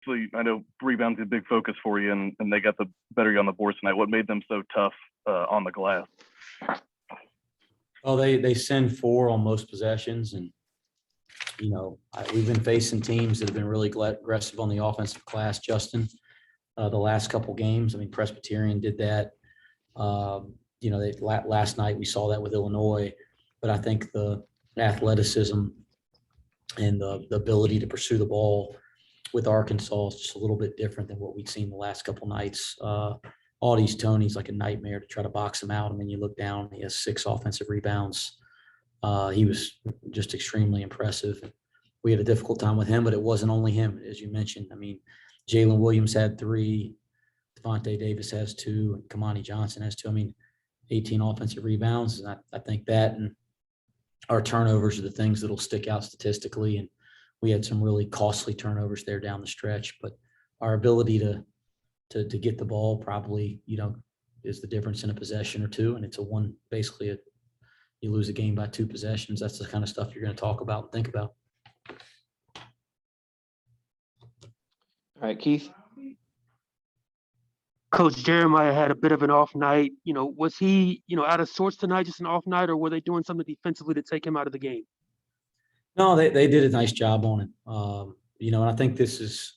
obviously, I know rebound's a big focus for you, and they got the better you on the boards tonight. What made them so tough on the glass? Oh, they send 4 on most possessions, and we've been facing teams that have been really aggressive on the offensive glass, Justin. The last couple games, I mean, Presbyterian did that. Last night we saw that with Illinois, but I think the athleticism and the ability to pursue the ball with Arkansas is just a little bit different than what we've seen the last couple nights. Audie's Tony's like a nightmare to try to box him out. And then you look down, he has 6 offensive rebounds. He was just extremely impressive. We had a difficult time with him, but it wasn't only him, as you mentioned. I mean, Jalen Williams had 3, Devontae Davis has 2, and Kamani Johnson has 2. I mean, 18 offensive rebounds. And I think that and our turnovers are the things that'll stick out statistically. And we had some really costly turnovers there down the stretch, but our ability to get the ball probably, is the difference in a possession or 2. And it's you lose a game by 2 possessions. That's the kind of stuff you're going to talk about and think about. All right, Keith. Coach Jeremiah had a bit of an off night. Was he, out of sorts tonight, just an off night, or were they doing something defensively to take him out of the game? No, they did a nice job on it. And I think this is,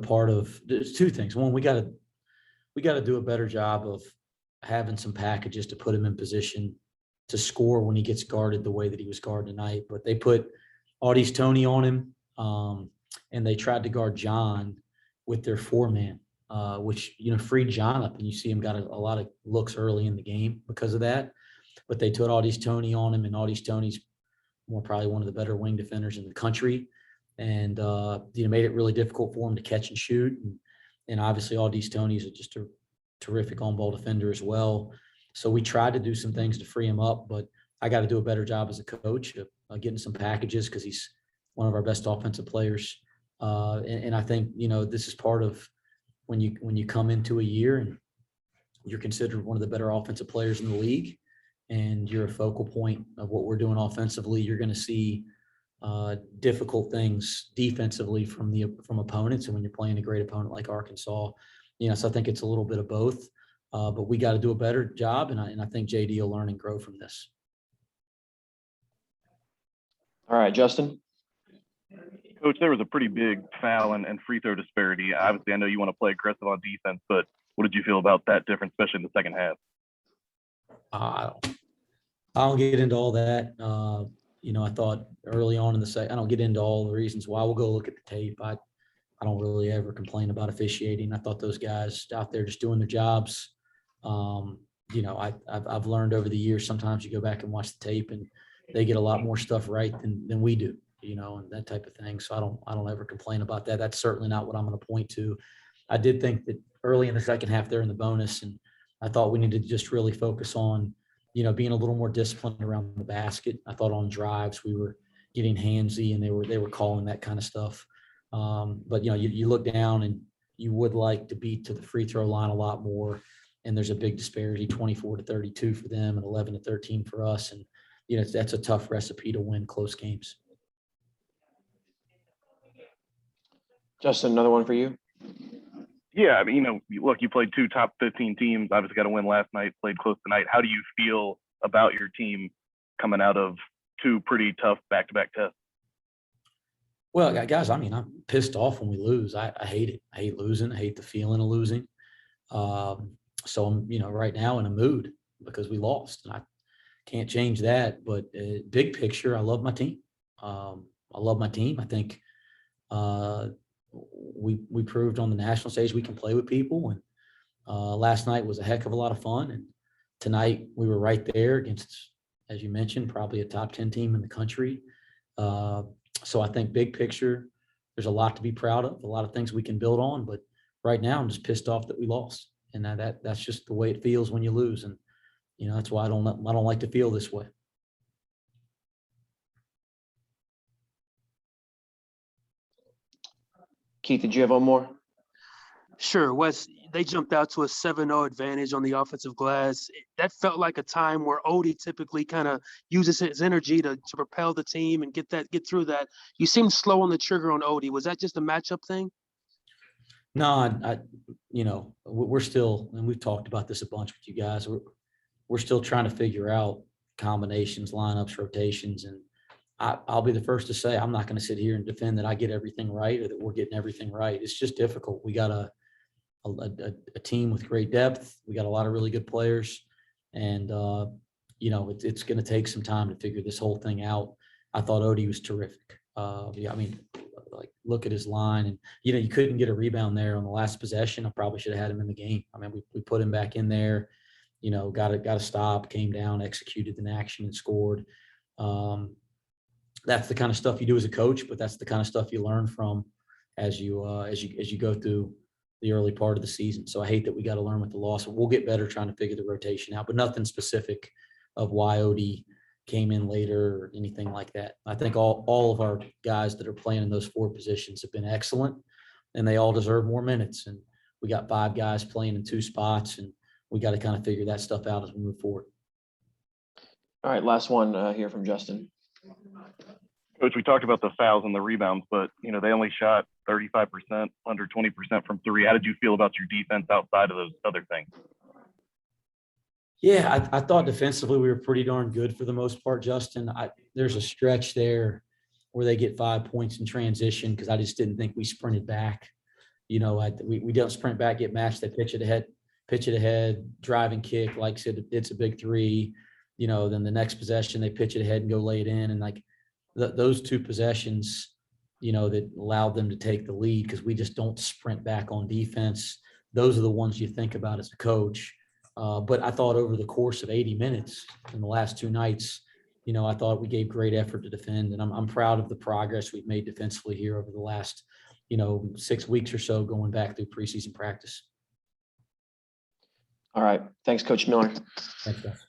part of there's 2 things. One, we got to do a better job of having some packages to put him in position to score when he gets guarded the way that he was guarded tonight. But they put Audie's Tony on him, and they tried to guard John with their 4-man, which, freed John up. And you see him got a lot of looks early in the game because of that. But they put Audie's Tony on him, and Audie's Tony's probably one of the better wing defenders in the country. And, made it really difficult for him to catch and shoot. And obviously Audie's Tony's just a terrific on-ball defender as well. So we tried to do some things to free him up, but I got to do a better job as a coach of getting some packages because he's one of our best offensive players. And I think, this is part of when you come into a year and you're considered one of the better offensive players in the league and you're a focal point of what we're doing offensively, you're going to see difficult things defensively from opponents. And when you're playing a great opponent like Arkansas, so I think it's a little bit of both. But we got to do a better job, and I think JD will learn and grow from this. All right, Justin. Coach, there was a pretty big foul and free throw disparity. Obviously, I know you want to play aggressive on defense, but what did you feel about that difference, especially in the second half? I don't get into all that. I thought early on in the second, I don't get into all the reasons why. We'll go look at the tape. I don't really ever complain about officiating. I thought those guys out there just doing their jobs. I've learned over the years, sometimes you go back and watch the tape and they get a lot more stuff right than we do, and that type of thing. So I don't ever complain about that. That's certainly not what I'm going to point to. I did think that early in the second half there in the bonus, and I thought we needed to just really focus on, being a little more disciplined around the basket. I thought on drives we were getting handsy and they were calling that kind of stuff. But you look down and you would like to beat to the free throw line a lot more. And there's a big disparity, 24-32 for them and 11-13 for us. And, that's a tough recipe to win close games. Justin, another one for you. Yeah, I mean, look, you played 2 top 15 teams, obviously got a win last night, played close tonight. How do you feel about your team coming out of 2 pretty tough back-to-back tests? Well, guys, I mean, I'm pissed off when we lose. I hate it. I hate losing. I hate the feeling of losing. So I'm, right now in a mood because we lost. And I can't change that. But big picture, I love my team. I think we proved on the national stage we can play with people. And last night was a heck of a lot of fun. And tonight we were right there against, as you mentioned, probably a top 10 team in the country. So I think big picture, there's a lot to be proud of, a lot of things we can build on. But right now I'm just pissed off that we lost. And that's just the way it feels when you lose. And, that's why I don't like to feel this way. Keith, did you have one more? Sure, Wes, they jumped out to a 7-0 advantage on the offensive glass. That felt like a time where Odie typically kind of uses his energy to propel the team and get through that. You seemed slow on the trigger on Odie. Was that just a matchup thing? No, we're still, and we've talked about this a bunch with you guys. We're still trying to figure out combinations, lineups, rotations, and I'll be the first to say I'm not going to sit here and defend that I get everything right or that we're getting everything right. It's just difficult. We got a team with great depth. We got a lot of really good players, and it's going to take some time to figure this whole thing out. I thought Odie was terrific. Yeah, I mean, like look at his line, and you couldn't get a rebound there on the last possession. I probably should have had him in the game. I mean, we put him back in there. Got a stop, came down, executed an action, and scored. That's the kind of stuff you do as a coach, but that's the kind of stuff you learn from as you go through the early part of the season. So I hate that we got to learn with the loss. We'll get better trying to figure the rotation out, but nothing specific of why Odie came in later or anything like that. I think all of our guys that are playing in those 4 positions have been excellent, and they all deserve more minutes. And we got 5 guys playing in 2 spots, and we got to kind of figure that stuff out as we move forward. All right, last one here from Justin. Coach, we talked about the fouls and the rebounds, but they only shot 35%, under 20% from 3. How did you feel about your defense outside of those other things? Yeah, I thought defensively we were pretty darn good for the most part, Justin. There's a stretch there where they get 5 points in transition because I just didn't think we sprinted back. We don't sprint back, get matched. They pitch it ahead, drive and kick. Like I said, it's a big 3. Then the next possession they pitch it ahead and go lay it in, and like those 2 possessions, that allowed them to take the lead because we just don't sprint back on defense. Those are the ones you think about as a coach. But I thought over the course of 80 minutes in the last 2 nights, I thought we gave great effort to defend, and I'm proud of the progress we've made defensively here over the last, 6 weeks or so going back through preseason practice. All right. Thanks, Coach Miller. Thanks, guys.